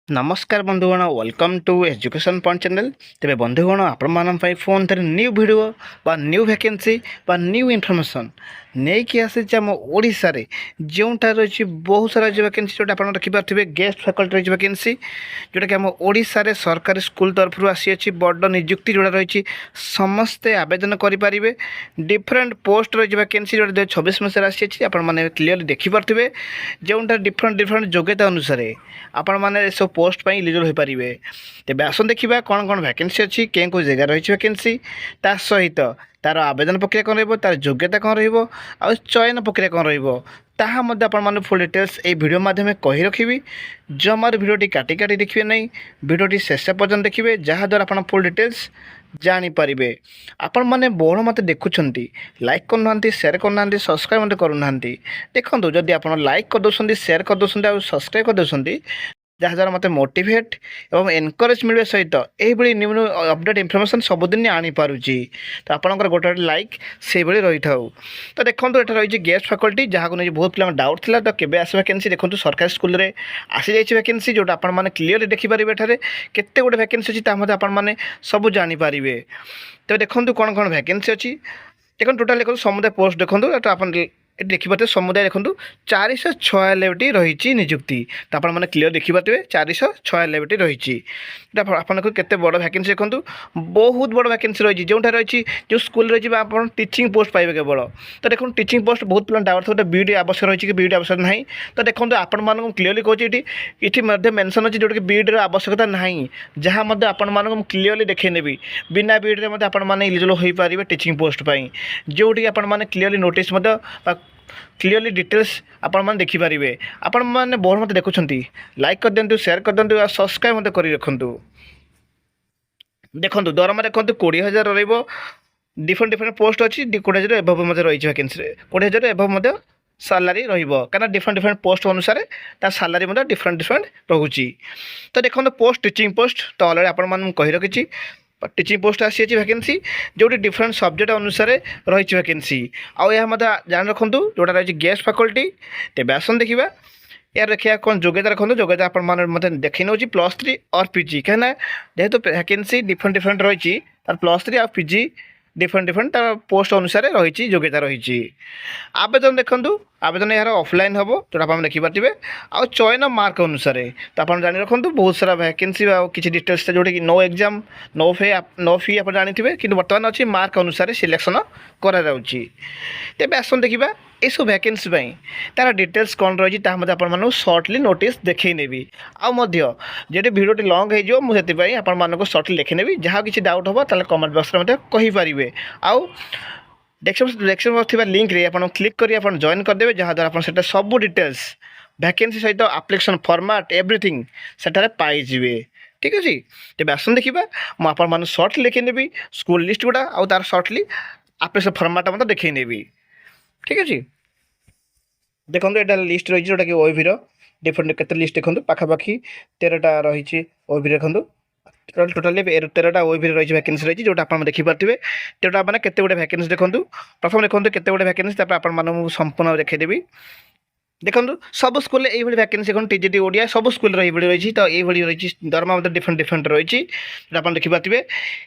नमस्कार बंधुगण welcome to education point channel. तेरे बंधुगण आपण फोन थे न्यू वीडियो बा न्यू वैकेंसी बा न्यू इनफॉरमेशन नहीं कि आसी आम ओडिशा रे जोटा रही बहुत सारा जो वैकेंसी जोटा आप रखिपारे गेस्ट फैकल्टी रही वैकेंसी जोटा कि आम ओडिशा रे सरकारी स्कूल तरफ आसी बड़ निजुक्ति जोड़ा रही समस्ते आवेदन करेंगे। डिफरेंट पोस्ट रही वैकेंसी जोटा 2026 मसीह आसी आपने क्लीयरली देखिपारे जोटा डिफरेंट डिफरेंट योग्यता अनुसार आपण मैंने सब पोस्ट पर इलिजिबल हो पारे। तेज आसन देखा कौन कौन वैकेंसी अच्छी के जगह रही वैकेंसी ता सहित तार आवेदन प्रक्रिया कौन तार योग्यता कौन चयन प्रक्रिया कौन रहा फुल डिटेल्स ये वीडियो माध्यम कही रखी। जमार भिडियोटी काटी काटी देखिए नहीं, भिडियोटी शेष पर्यटन देखिए जहाद्वारा आप फुल डिटेल्स जानीपारे। आपण मैंने बहु मत देखुं लाइक करना सेयार करना सब्सक्राइब करूना देखो जदि आप लाइक करदे सेयार करदे और सब्सक्राइब करदे जहाद्वारा मत मोटिवेट और एनकरेज मिलने सहित यही न्यू न्यू अपडेट इनफर्मेशन सबुदिन आनीपारुची। तो आपंकर गोटे लाइक से रही था। तो देखो ये रही गेस्ट फैकल्टी जहाँ को नहीं बहुत पिला डाउट था तो केवे आस वैकेंसी देखो सरकारी स्कूल में आसी जाइए वैकेंसी जोटा आपने क्लीयरली देखिपारे एठारे केते गोटे वैकेंसी अच्छी आपने सब जानीपारे। तो देखो कौन कौन वैकेंसी अच्छी देखो टोटाल देखो समुदाय पोस्ट देखो तो आप देखिए समुदाय देखो 496 रही निजुक्ति। तो आपने क्लीयर देखिपारे 496 रही आपको केते बड़ वैकेंसी देखो बहुत बड़ वैकेंसी रही जो रही जो स्कूल रही आप टीचिंग पोस्ट पाइबे केवल। तो देखो टीचिंग पोस्ट बहुत पिला डाउट था बीडी आवश्यक रही कि बीडी आवश्यक ना। तो देखो आपण क्लीयरली कहूँ ये मेंशन अच्छी जोटा कि बीडी आवश्यकता ना जहाँ आपण क्लीयरली देखे नेबी बिना बीडी में इलिजिबल हो पारे टीचिंग पोस्ट जोटी आपने क्लीयरली नोटिस क्लीयरली डिटेल्स आपण देखिपारे। आपण मैंने बहुत मत देखुं लाइक कर दिंतु शेयर कर दिंतु और सब्सक्राइब मत कर रखु। देखो दरमा देखो 20,000 रहा डिफरेंट डिफरेंट पोस्ट अच्छी 20,000 एभव रही वैकेंसी 20,000 एभव सालारी रहा डिफरेंट डिफरेंट पोस्ट अनुसार सालारी डिफरेंट डिफरेंट रोचे। तो देखो पोस्ट टीचिंग पोस्ट तो अलरेडी आपण कही रखी टीचिंग पोस्ट आसी वैकेंसी जो डिफरेंट सब्जेक्ट अनुसार रही वैकेंसी आउ यह जान रखु जोटा रही गेस्ट फैकल्टी। तेज आसन देखा यार देखिए कौन योग्यता रखु योग्यता आप मतलब देखी नौ +3 और पीजी कहीं जेहेतु वैकेंसी डिफरेंट डिफरेंट रही +3 और पीजी डिफरेंट डिफरेंट पोस्ट अनुसार रही योग्यता रही। आवेदन देखूँ आवेदन यार ऑफलाइन हम जोटा आप देखिपारे आ चयन मार्क अनुसार। तो आप जानी रखु बहुत सारा वैकेंसी किसी डिटेल्स जोटा कि नो एग्जाम नो फी आप जानी कि बर्तमान अच्छी मार्क अनुसार सिलेक्शन कराऊँगी। तेज आसन देखा यू वैकेंसी तार डिटेल्स कौन रही आप सर्टली नोटिस देखई नेबी आदि भिडियोटी लंग हो मुझे आपको सर्टली देखी नेबी जहाँ किसी डाउट हम ताल कमेंट बॉक्स में कहींपारे। आउ डेस्क्रिप्शन बॉक्स थी लिंक रे आप क्लिक कर जॉइन करदे जहाद्वारा आप सब डिटेल्स वैकेंसी सहित एप्लिकेशन फॉर्मेट एवरीथिंग सेठारे पाइबे। ठीक अच्छे तेज आसन देखा मुझे सर्टली देखी नेबी स्कूल लिस्ट गुड़ा आउ तार सर्टली एप्लिकेशन फॉर्मेट मतलब देखी नेबी। ठीक अच्छे देखो यहाँ लिस्ट रही जोटा कि ओइवी डिफरेंट केते लिस्ट देखो पाखापाखि 13टा रही ओइवी देखो टोटाली 13टा ओइवी रही वैकेंसी रही जोटा आप देखिपारे। तेटा मैंने केते गोटे वैकेंसी देखो प्रथम देखो केते गोटे वैकेंसी आप संपूर्ण देखीदेवी। देखो सब स्कूल ये वैकेंसी देखो टीजीटी ओडिया सब स्कूल रही तो ये रही दरमा डिफरेंट डिफरेंट रही आप देखिपारे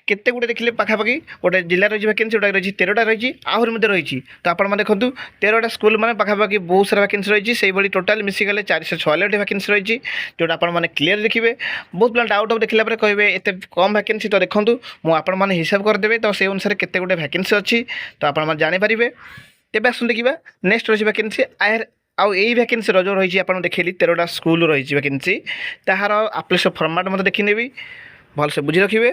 केते गुटे देखिए पाखापाखि गोटे जिला रही वैकेंसी जोटा रही 13टा रही आहरी रही। तो आप देखो 13टा स्कूल मैंने पाखापाखि बहुत सारा वैकेंसी रही से टोटाल मिसिगले 446 वैकेंसी रही जोटा आपने क्लीयर देखिए। बहुत पिला डाउट हम देखला कहे एत कम वैकेंसी तो देखो मुझे हिसाब करदे तो से अनुसार केते गुटे वैकेंसी अच्छी तो आप जानीपारे। तेज आसन देखा नेक्स्ट रही वैकेंसी आयर आउ यही वैकेंसी जो रही आप देखिए 13टा स्कूल रही वैकेंसी तार एप्लिकेशन फॉर्मेट मतलब देखी नेबी भलसे बुझी रखिए।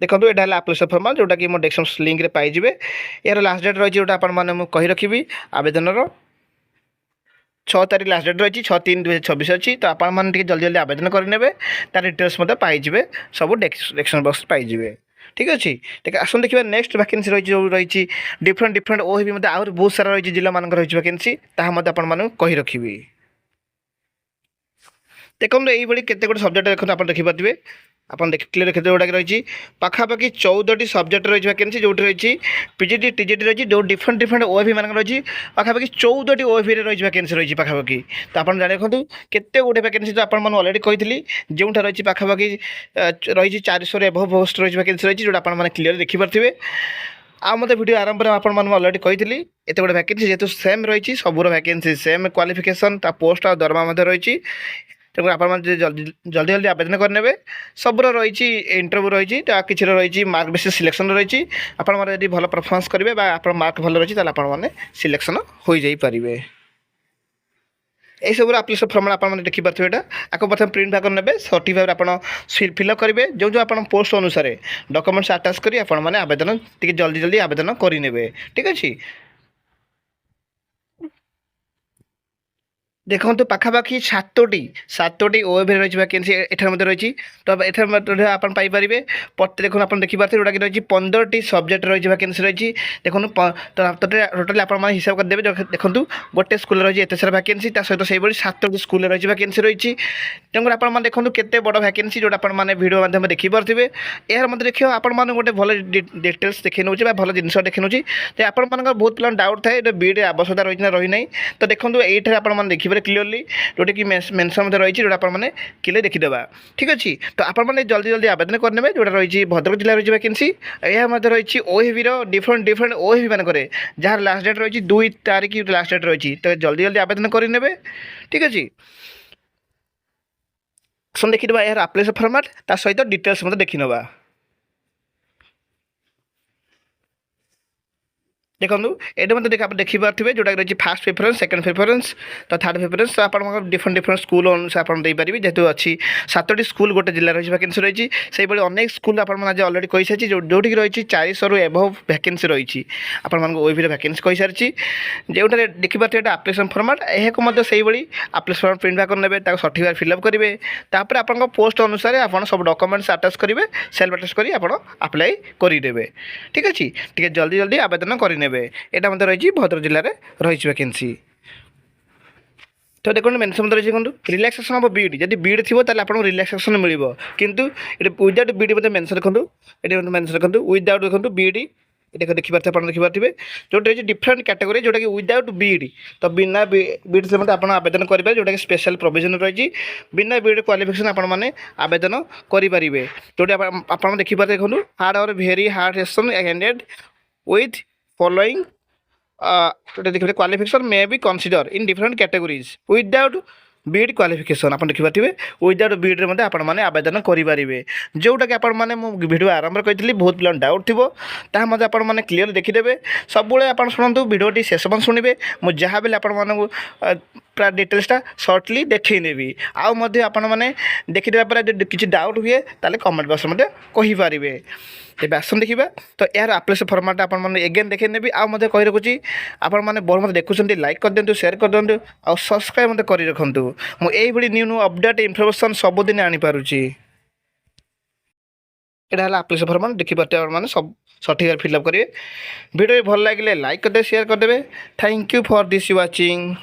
देखो यहाँ है एप्लिकेशन फॉर्मेट जोटा कि डेस्क्रिप्शन लिंक रे पाइबे। यार लास्ट डेट रही जोटा आपने कही रखी आवेदन 6 तारीख लास्ट डेट रही 6/3/2026 अच्छी। तो आपने जल्दी जल्दी आवेदन करेंगे तार डिटेल्स पाइबे सब डेस्क्रिप्शन बॉक्स पाइबे। ठीक अच्छे देखिए आसन देखिए नेक्स्ट वैकेंसी रही जो रही डिफरेंट डिफरेंट ओ भी मतलब आहुरी बहुत सारा रही जिला मान रही वैकेंसी ताहा आपको कही रखी। ଦେଖନ୍ତୁ ଏଇଭଳି କେତେ ଗୁଡ଼ିଏ ସବଜେକ୍ଟ ଦେଖନ୍ତୁ ଆପଣ ଦେଖିପାରୁଥିବେ। ଆପଣ କ୍ଲିୟର କେତେ ଗୁଡ଼ାକ ରହିଛି ପାଖାପାଖି 14ଟି ସବଜେକ୍ଟ ରହିଛି ଭ୍ୟାକେନ୍ସି, ଯେଉଁଠି ରହିଛି ପିଜିଟି ଟିଜିଟି ରହିଛି, ଯେଉଁ ଡିଫରେଣ୍ଟ ଡିଫରେଣ୍ଟ ଓଏଭି ମାନଙ୍କର ରହିଛି ପାଖାପାଖି 14ଟି ଓଏଭିରେ ରହିଛି ଭ୍ୟାକେନ୍ସି ରହିଛି ପାଖାପାଖି। ତ ଆପଣ ଜାଣି ରଖନ୍ତୁ କେତେ ଗୁଡ଼ିଏ ଭ୍ୟାକେନ୍ସି ତ ଆପଣମାନେ ଅଲରେଡ଼ି କହିଥିଲି, ଯେଉଁଟା ରହିଛି ପାଖାପାଖି ରହିଛି 400ରୁ ଏଭବ ପୋଷ୍ଟ ରହିଛି ଭ୍ୟାକେନ୍ସି ରହିଛି, ଯେଉଁଟା ଆପଣମାନେ କ୍ଲିୟର ଦେଖିପାରୁଥିବେ। ଆଉ ମୋତେ ଭିଡ଼ିଓ ଆରମ୍ଭରେ ଆପଣମାନଙ୍କୁ ଅଲରେଡ଼ି କହିଥିଲି ଏତେ ଗୁଡ଼େ ଭ୍ୟାକେନ୍ସି ଯେହେତୁ ସେମ୍ ରହିଛି, ସବୁର ଭ୍ୟାକେନ୍ସି ସେମ୍ କ୍ୱାଲିଫିକେସନ୍, ତା ପୋଷ୍ଟ ଆଉ ଦରମା ମଧ୍ୟ ରହିଛି। ତେଣୁ ଆପଣମାନେ ଜଲ୍ଦି ଜଲ୍ଦି ଆବେଦନ କରିନେବେ। ସବୁର ରହିଛି ଇଣ୍ଟରଭ୍ୟୁ ରହିଛି, କିଛିର ରହିଛି ମାର୍କ ବେସିସ୍ ସିଲେକ୍ସନ୍ ରହିଛି। ଆପଣମାନେ ଯଦି ଭଲ ପରଫର୍ମାନ୍ସ କରିବେ ବା ଆପଣ ମାର୍କ ଭଲ ରହିଛି ତାହେଲେ ଆପଣମାନେ ସିଲେକ୍ସନ୍ ହୋଇଯାଇପାରିବେ। এইসবুর আপ্লিকেসন ফর্মটা আপনার দেখিপারে এটা আকু প্রথমে প্রিন্ট ভাগ নেবে, সঠিক ভাবে আপনার ফিলঅপ করবে, যে আপনার পোস্ট অনুসারে ডকুমেন্টস আটাচ করে আপনার আবেদন টিকে জলদি জলদি আবেদন করে নেবে। ঠিক আছে, দেখন্তু পাখাপাখি সাতটি ওয়েবে রয়েছে ভ্যাকেন্সি এটার মধ্যে রয়েছে। তো এটার মধ্যে আপনার পাইপারে দেখুন আপনার দেখিপারে যেটা কি রয়েছে 15টি সবজেক্ট রয়েছে ভ্যাকেন্সি রয়েছে। দেখুন টোটালি আপনার হিসাব করে দেবে। দেখুন গোটে স্কুলে রয়েছে এত সারা ভ্যাকেন্সি, তা সহ সেইভাবে 7টি স্কুলে রয়েছে ভ্যাকেন্সি রয়েছে। তেমন আপনার দেখুন কেতে বড় ভ্যাকেন্সি, যেটা আপনার ভিডিও মাধ্যমে দেখিপারে। এর মধ্যে দেখি আপনার গোটে ভালো ডিটেলস দেখে নেଉଛି বা ভালো জিনিস দেখে নেଉଛି। তো আপনার বহুত পিলা ডাউট থাকে এটা বিইডি আবশ্যকতা রয়েছে না রহি নাই। তো দেখুন এইটার আপনার দেখিপারে ক্লিয়রলি जोटा मेनसन रही है, जोटा आपने क्लियर देखीदेवा। ठीक अच्छे, तो आपने जल्दी जल्दी आवेदन करने जोटा रही भद्रक जिले रही वैकेंसी। यह रही ओएवी डिफरेंट डिफरेंट ओएवी मानक जहाँ लास्ट डेट रही 2 तारिख लास्ट डेट रही, तो जल्दी जल्दी आवेदन करेंगे। ठीक अच्छे, देखीदा यार आप्लिकेसन फॉर्मेट ता सहित डिटेल्स देखी नवा। देखो ये मतलब देखिपारे जोटा रही फास्ट प्रिफरेन्स, सेकेंड प्रिफरेन्स, तो थर्ड प्रिफरेन्स। तो आप डिफरेंट डिफरेंट स्कूल अनुसार आप देपारे, जेहतु अच्छी 7टी स्कूल गोटे जिले रही वैकेंसी रही। से अनेक स्कूल आप अलरेडी कही सारी जोटि रही 400रू एभव वैकेंसी रही। आप ओएवी वैकेंसी कही सारी, जोटा देखिपारे ये आप्लिकेसन फॉर्मेट। यह से आप्लिकेसन फॉर्म प्रिंट बैक करने सठिक भाव फिलअप करेंगे। तापर आप पोस्ट अनुसार आप सब डॉक्यूमेंट्स अटैच करेंगे, सेल्फ अटैच कर अप्लाई करदेवे। ठीक अच्छे, टी जल्दी जल्दी आवेदन करेंगे। এটা মধ্যে রয়েছে ভদ্রক জেলার রয়েছে ভ্যাকেন্সি। তো দেখুন মেনশন রয়েছে দেখুন রিল্যাক্সেসন অফ বিইডি, যদি বিইডি থিব তাহলে আপনার রিল্যাক্সেসন মিলব, কিন্তু এটা উইদাউট বিইডি মধ্যে মেনশন দেখুন, এটা মেনশন দেখুন উইদাউট দেখুন বিইডি। এটা দেখিপারে আপনার দেখিপারে যেটা রয়েছে ডিফরেন্ট ক্যাটেগরি, जोटा कि উইদাউট বিইডি। তো বিনা বিইডি से मतलब আপনার আবেদন করে, जोटा कि स्पेशल प्रोविजन रही बिना বিইডি क्वालिफिकेशन आपण मैंने आवेदन करेंगे। जोटा आप देखिपारे देखुन हार्ड और very hard section ended with following qualification may be considered in different categories without B Ed qualification. आप देखिपारे विदाउट बीएड में आपण मैंने आवेदन करेंगे, जोटा कि आपण मैंने वीडियो आरंभ कही बहुत पिला डाउट थी ताकि आपण मैंने क्लीयर देखीदे। सब आप शुणु वीडियोटी शेष पर्यंत शुणे, मुझे जहाँ भी आपण पूरा डिटेल्सटा सर्टली देखी आउ आपण मैंने देखीदे किसी डाउट हुए ताले कमेंट बॉक्स में कहींपारे। तेज आसन देखा, तो यार आप्लिकेसन फॉर्मेट आप एगेन देखे नेबी। आ कही रखुच्छी आपण मैंने बहुत मत देखुं लाइक कर दिंतु, शेयर कर दिंतु और सब्सक्राइब मत कर रखु। मुझे न्यू न्यू अपडेट इनफर्मेशन सबुदिन आनीपारुची। यहाँ है आप्लिकेसन फॉर्मेट देखिपारे मैंने सब सठिक फिलअप करेंगे। वीडियो भल लगे लाइक करदे, शेयर करदे। Thank you for this watching.